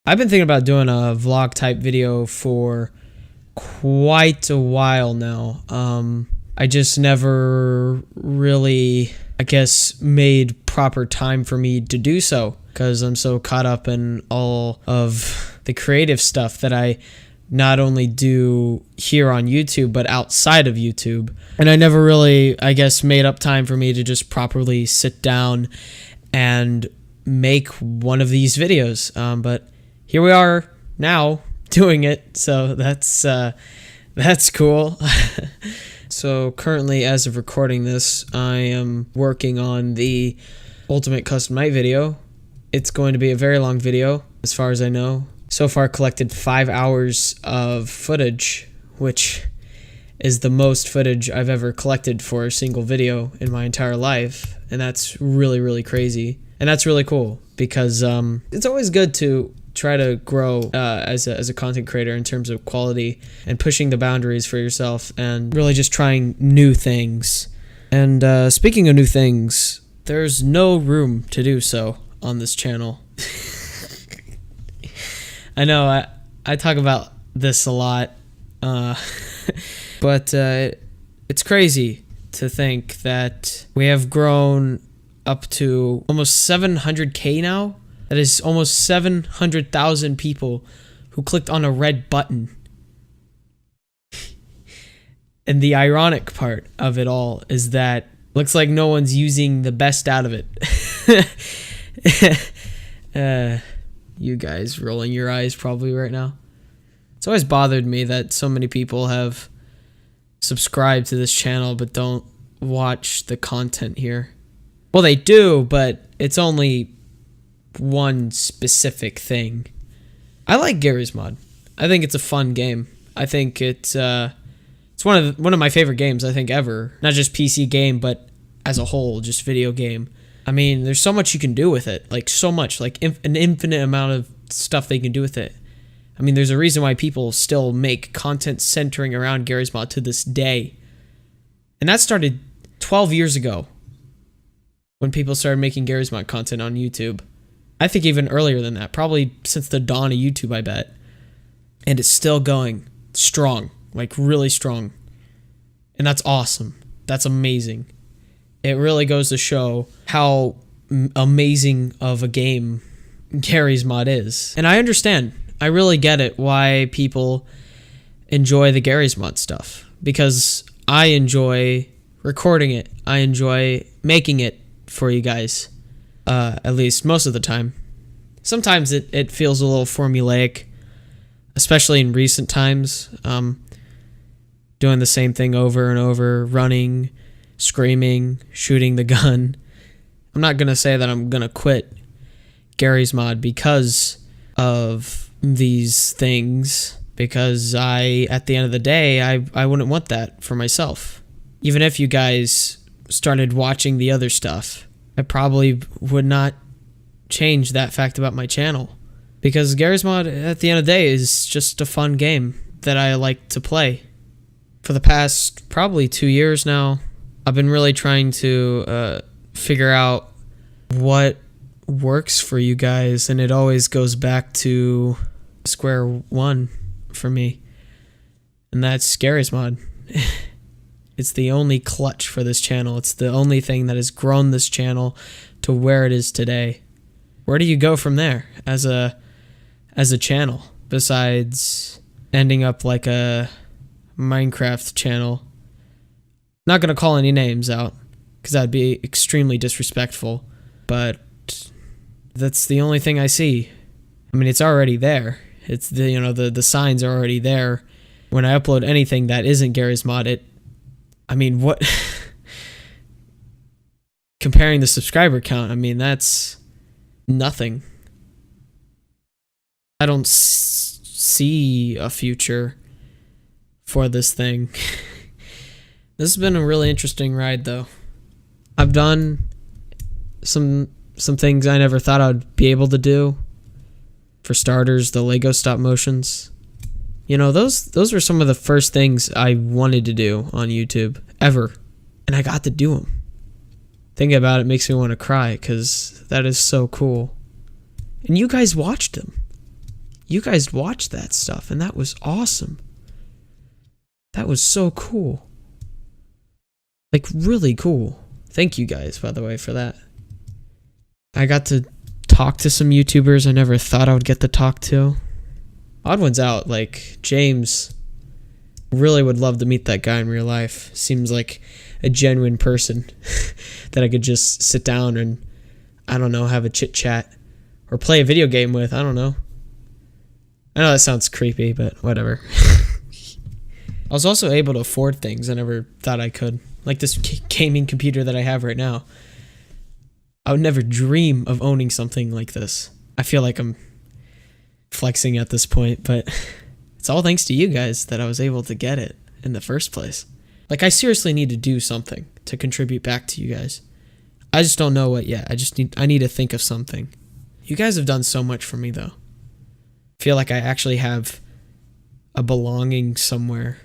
I've been thinking about doing a vlog type video for quite a while now. I just never really, I guess, made proper time for me to do so because I'm so caught up in all of the creative stuff that I not only do here on YouTube, but outside of YouTube. And I never really, I guess, made up time for me to just properly sit down and make one of these videos. But here we are now doing it. So that's cool. So currently, as of recording this, I am working on the Ultimate Custom Night video. It's going to be a very long video, as far as I know. So far collected 5 hours of footage, which is the most footage I've ever collected for a single video in my entire life. And that's really, really crazy. And that's really cool because it's always good to try to grow as a content creator in terms of quality and pushing the boundaries for yourself and really just trying new things. And speaking of new things, there's no room to do so on this channel. I know I talk about this a lot, but it's crazy to think that we have grown up to almost 700K now. That is almost 700,000 people who clicked on a red button. And the ironic part of it all is that looks like no one's using the best out of it. You guys rolling your eyes probably right now. It's always bothered me that so many people have subscribed to this channel but don't watch the content here. Well, they do, but it's only one specific thing. I like Garry's Mod. I think it's a fun game. I think it's one of my favorite games I think ever. Not just PC game, but as a whole, just video game. I mean, there's so much you can do with it. Like so much, like an infinite amount of stuff they can do with it. I mean, there's a reason why people still make content centering around Garry's Mod to this day. And that started 12 years ago when people started making Garry's Mod content on YouTube. I think even earlier than that, probably since the dawn of YouTube, I bet. And it's still going strong, like really strong. And that's awesome. That's amazing. It really goes to show how amazing of a game Garry's Mod is. And I understand. I really get it why people enjoy the Garry's Mod stuff. Because I enjoy recording it. I enjoy making it for you guys. At least most of the time. Sometimes it feels a little formulaic, especially in recent times. Doing the same thing over and over, running, screaming, shooting the gun. I'm not going to say that I'm going to quit Garry's Mod because of these things, because at the end of the day, I wouldn't want that for myself. Even if you guys started watching the other stuff, I probably would not change that fact about my channel. Because Garry's Mod, at the end of the day, is just a fun game that I like to play. For the past probably 2 years now, I've been really trying to figure out what works for you guys. And it always goes back to square one for me. And that's Garry's Mod. It's the only clutch for this channel. It's the only thing that has grown this channel to where it is today. Where do you go from there as a channel besides ending up like a Minecraft channel? Not going to call any names out because that'd be extremely disrespectful, but that's the only thing I see. I mean, it's already there. It's the signs are already there. When I upload anything that isn't Garry's Mod, I mean, what? Comparing the subscriber count, I mean, that's nothing. I don't see a future for this thing. This has been a really interesting ride, though. I've done some things I never thought I'd be able to do. For starters, the Lego stop motions. You know, those were some of the first things I wanted to do on YouTube, ever. And I got to do them. Thinking about it makes me want to cry, because that is so cool. And you guys watched them. you guys watched that stuff, and that was awesome. That was so cool. Like, really cool. Thank you guys, by the way, for that. I got to talk to some YouTubers I never thought I would get to talk to. Odd ones out, like James. Really would love to meet that guy in real life. Seems like a genuine person that I could just sit down and, I don't know, have a chit chat or play a video game with. I don't know. I know that sounds creepy, but whatever. I was also able to afford things I never thought I could. Like this gaming computer that I have right now. I would never dream of owning something like this. I feel like I'm flexing at this point, but it's all thanks to you guys that I was able to get it in the first place. Like, I seriously need to do something to contribute back to you guys. I just don't know what yet. I need to think of something. You guys have done so much for me, though. I feel like I actually have a belonging somewhere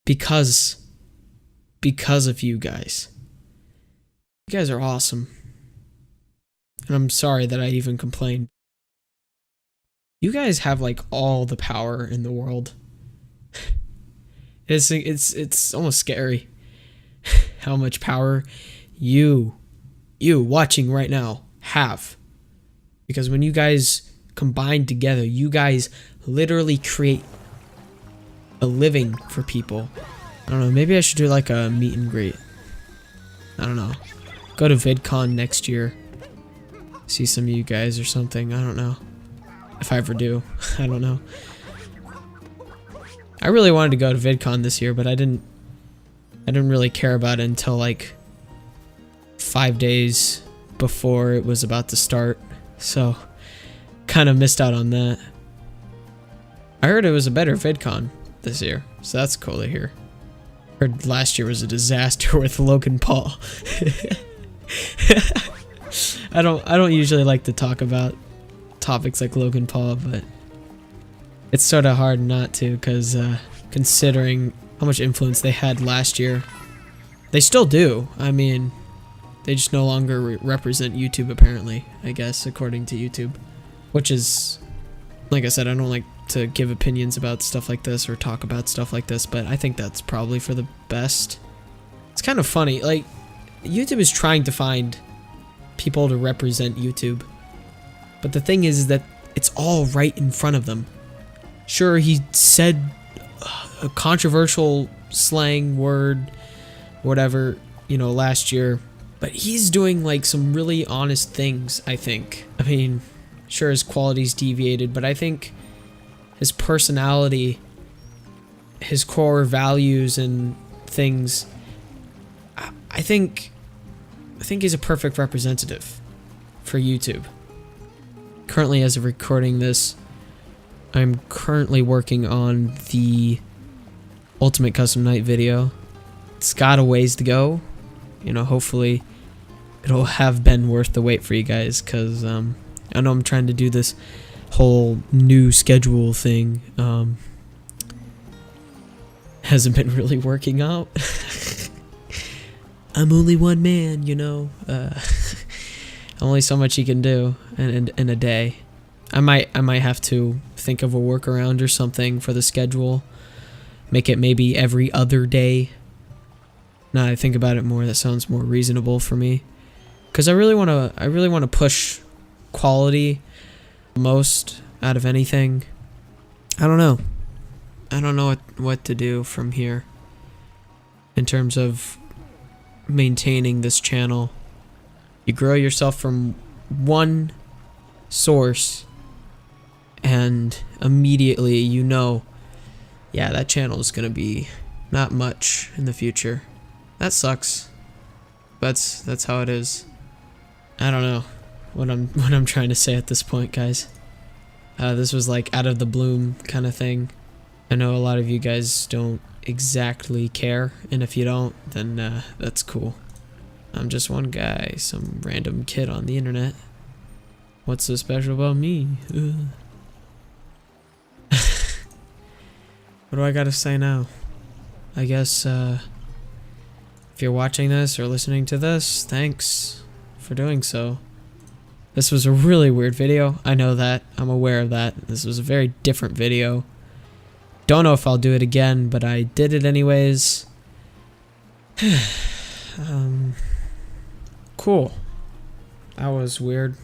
because of you guys. You guys are awesome. And I'm sorry that I even complained. You guys have like all the power in the world. It's almost scary how much power you watching right now have. Because when you guys combine together, you guys literally create a living for people. I don't know, maybe I should do like a meet and greet. I don't know. Go to VidCon next year. See some of you guys or something. I don't know. If I ever do. I don't know. I really wanted to go to VidCon this year, but I didn't really care about it until like 5 days before it was about to start. So, kind of missed out on that. I heard it was a better VidCon this year, so that's cool to hear. Heard last year was a disaster with Logan Paul. I don't usually like to talk about topics like Logan Paul, but it's sort of hard not to, because considering how much influence they had last year, they still do. I mean, they just no longer represent YouTube, apparently, I guess, according to YouTube, which is, like I said, I don't like to give opinions about stuff like this or talk about stuff like this, but I think that's probably for the best. It's kind of funny, like, YouTube is trying to find people to represent YouTube, but the thing is that it's all right in front of them. Sure, he said a controversial slang word, whatever, you know, last year, but he's doing like some really honest things, I think. I mean, sure, his quality's deviated, but I think his personality, his core values and things, I think he's a perfect representative for YouTube. Currently, as of recording this, I'm currently working on the Ultimate Custom Night video. It's got a ways to go. You know, hopefully it'll have been worth the wait for you guys, because I know I'm trying to do this whole new schedule thing. Hasn't been really working out. I'm only one man, you know. Only so much you can do in a day. I might have to think of a workaround or something for the schedule. Make it maybe every other day. Now I think about it more, that sounds more reasonable for me. Cause I really wanna push quality most out of anything. I don't know. I don't know what to do from here in terms of maintaining this channel. You grow yourself from one source and immediately you know, yeah, that channel is gonna be not much in the future. That sucks. That's how it is. I don't know what I'm trying to say at this point, guys. This was like out of the bloom kind of thing. I know a lot of you guys don't exactly care, and if you don't, then that's cool. I'm just one guy, some random kid on the internet. What's so special about me? What do I gotta say now? I guess if you're watching this or listening to this, thanks for doing so. This was a really weird video. I know that. I'm aware of that. This was a very different video. Don't know if I'll do it again, but I did it anyways. Cool. That was weird.